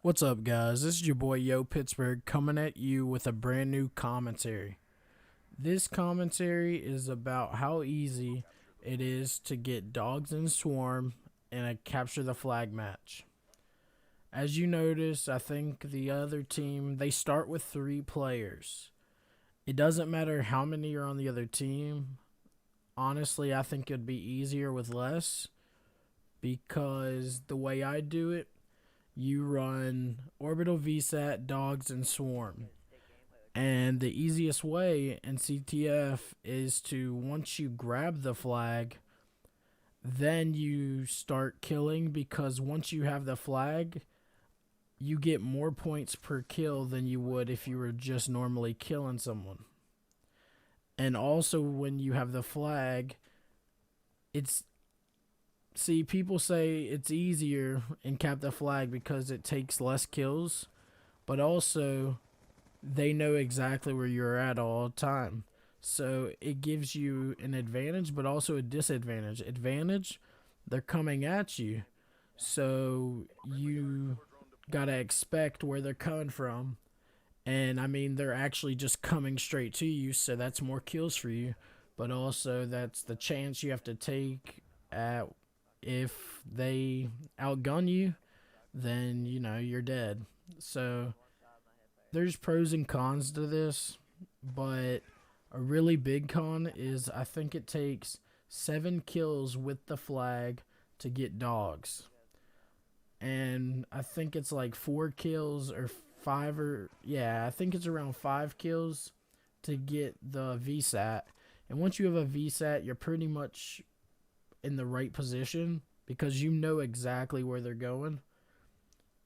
What's up, guys? This is your boy Yo Pittsburgh coming at you with a brand new commentary. This commentary is about how easy it is to get dogs in swarm in a capture the flag match. As you notice, I think the other team, they start with 3 players. It doesn't matter how many are on the other team. Honestly, I think it'd be easier with less because the way I do it, you run orbital VSAT, dogs, and swarm. And the easiest way in CTF is to, once you grab the flag, then you start killing, because once you have the flag, you get more points per kill than you would if you were just normally killing someone. And also when you have the flag, people say it's easier in cap the flag because it takes less kills, but also they know exactly where you're at all the time. So it gives you an advantage, but also a disadvantage. Advantage, they're coming at you, so you gotta expect where they're coming from. And I mean, they're actually just coming straight to you, so that's more kills for you. But also, that's the chance you have to take at, if they outgun you, then you're dead. So there's pros and cons to this, but a really big con is I think it takes 7 kills with the flag to get dogs. And I think it's like 4 kills or 5, or yeah, I think it's around 5 kills to get the VSAT. And once you have a VSAT, you're pretty much in the right position because you know exactly where they're going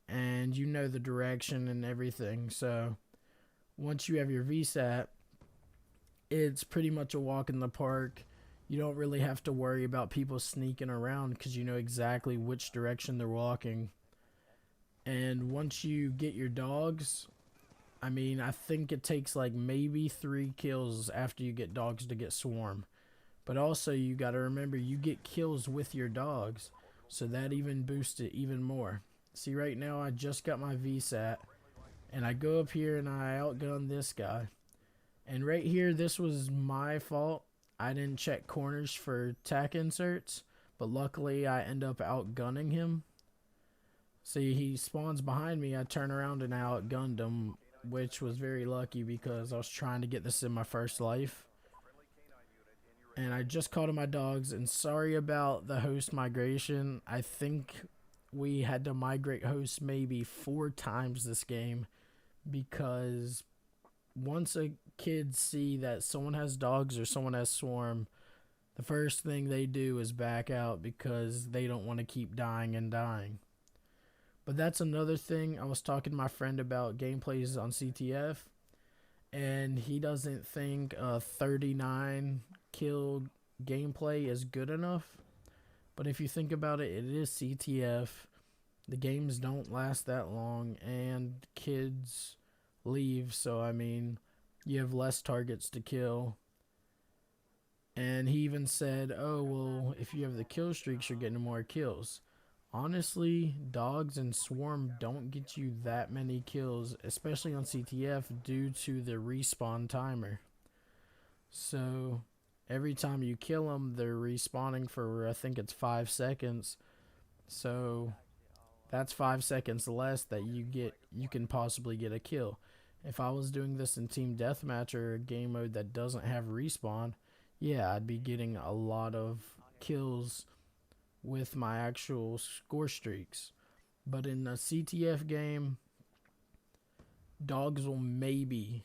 and you know the direction and everything. So once you have your VSAT, it's pretty much a walk in the park. You don't really have to worry about people sneaking around because you know exactly which direction they're walking. And once you get your dogs, I mean, I think it takes like maybe 3 kills after you get dogs to get swarm. But also, you got to remember, you get kills with your dogs, so that even boosts it even more. See, right now, I just got my VSAT, and I go up here and I outgun this guy. And right here, this was my fault. I didn't check corners for tack inserts, but luckily I end up outgunning him. See, he spawns behind me, I turn around and I outgunned him, which was very lucky because I was trying to get this in my first life. And I just called in my dogs, and sorry about the host migration. I think we had to migrate hosts maybe 4 times this game, because once a kid see that someone has dogs or someone has swarm, the first thing they do is back out because they don't want to keep dying and dying. But that's another thing. I was talking to my friend about gameplays on CTF, and he doesn't think 39 kill gameplay is good enough. But if you think about it, it is CTF. The games don't last that long, and kids leave, so I mean, you have less targets to kill. And he even said, oh, well, if you have the kill streaks, you're getting more kills. Honestly, dogs and swarm don't get you that many kills, especially on CTF, due to the respawn timer. So every time you kill them, they're respawning for, I think it's 5 seconds. So that's 5 seconds less that you can possibly get a kill. If I was doing this in Team Deathmatch or a game mode that doesn't have respawn, yeah, I'd be getting a lot of kills with my actual score streaks. But in a CTF game, dogs will maybe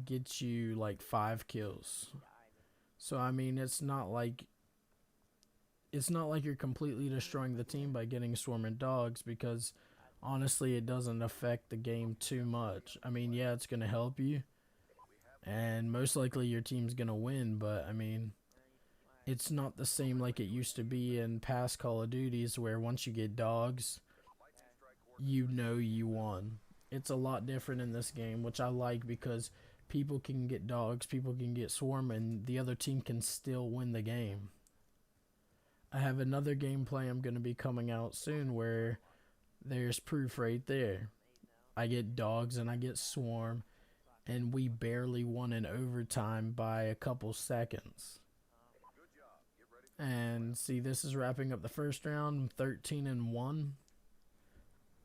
get you like 5 kills. So I mean, it's not like you're completely destroying the team by getting swarming dogs, because honestly, it doesn't affect the game too much. I mean, yeah, it's going to help you, and most likely your team's going to win, but I mean, it's not the same like it used to be in past Call of Duties, where once you get dogs, you know you won. It's a lot different in this game, which I like, because people can get dogs, people can get swarm, and the other team can still win the game. I have another gameplay I'm going to be coming out soon where there's proof right there. I get dogs and I get swarm, and we barely won in overtime by a couple seconds. And see, this is wrapping up the first round. I'm 13-1.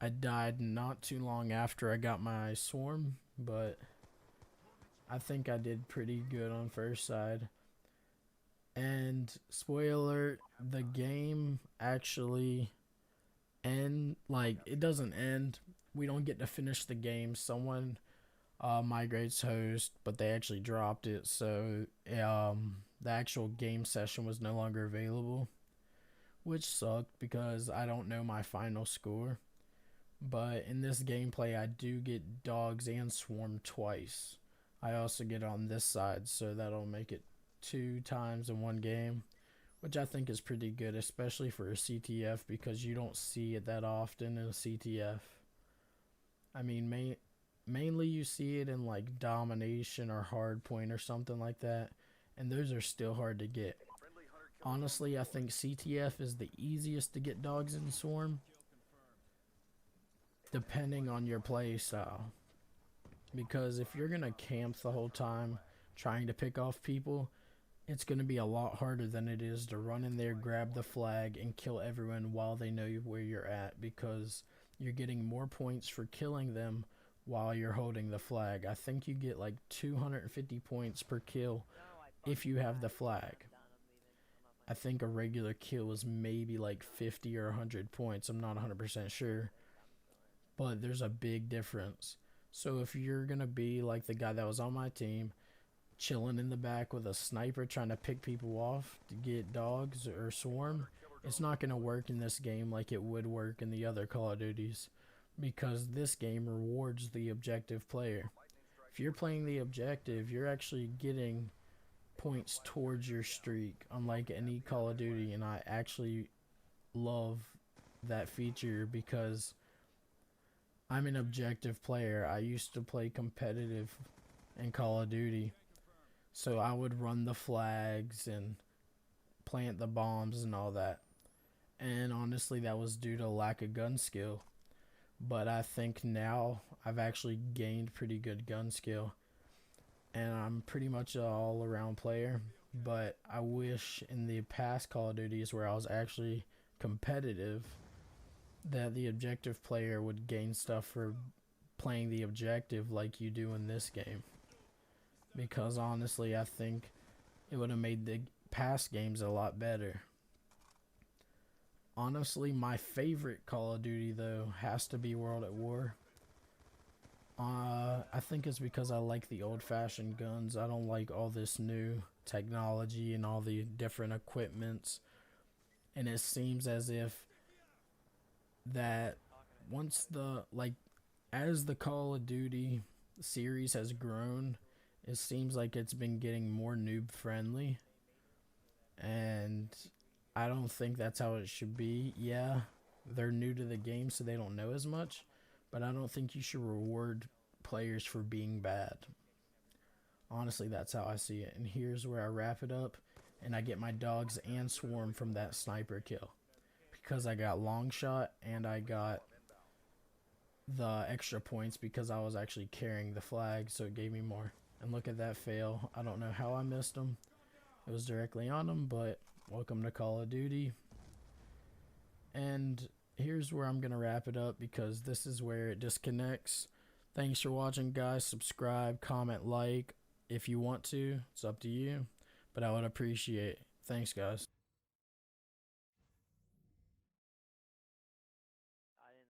I died not too long after I got my swarm, but I think I did pretty good on first side. And spoiler alert, the game actually it doesn't end. We don't get to finish the game. Someone migrates host, but they actually dropped it, so the actual game session was no longer available, which sucked because I don't know my final score. But in this gameplay, I do get dogs and swarm twice. I also get on this side, so that'll make it 2 times in one game, which I think is pretty good, especially for a CTF, because you don't see it that often in a CTF. I mean, mainly you see it in like domination or hardpoint or something like that, and those are still hard to get. Honestly, I think CTF is the easiest to get dogs in swarm, depending on your play style. Because if you're gonna camp the whole time trying to pick off people, it's gonna be a lot harder than it is to run in there, grab the flag, and kill everyone while they know where you're at, because you're getting more points for killing them while you're holding the flag. I think you get like 250 points per kill if you have the flag. I think a regular kill is maybe like 50 or 100 points. I'm not 100% sure, but there's a big difference. So if you're gonna be like the guy that was on my team, chilling in the back with a sniper trying to pick people off to get dogs or swarm, it's not gonna work in this game like it would work in the other Call of Duties, because this game rewards the objective player. If you're playing the objective, you're actually getting points towards your streak, unlike any Call of Duty, and I actually love that feature because I'm an objective player. I used to play competitive in Call of Duty, so I would run the flags and plant the bombs and all that. And honestly, that was due to lack of gun skill. But I think now I've actually gained pretty good gun skill, and I'm pretty much an all-around player. But I wish in the past Call of Duties where I was actually competitive, that the objective player would gain stuff for playing the objective like you do in this game. Because honestly, I think it would have made the past games a lot better. Honestly, my favorite Call of Duty though has to be World at War. I think it's because I like the old-fashioned guns. I don't like all this new technology and all the different equipments. And it seems as if that as the Call of Duty series has grown, it seems like it's been getting more noob friendly, and I don't think that's how it should be. Yeah, they're new to the game, so they don't know as much, but I don't think you should reward players for being bad. Honestly, that's how I see it. And here's where I wrap it up, and I get my dogs and swarm from that sniper kill, because I got long shot and I got the extra points because I was actually carrying the flag, so it gave me more. And look at that fail. I don't know how I missed him. It was directly on him, but welcome to Call of Duty. And here's where I'm going to wrap it up, because this is where it disconnects. Thanks for watching, guys. Subscribe, comment, like if you want to. It's up to you, but I would appreciate it. Thanks, guys.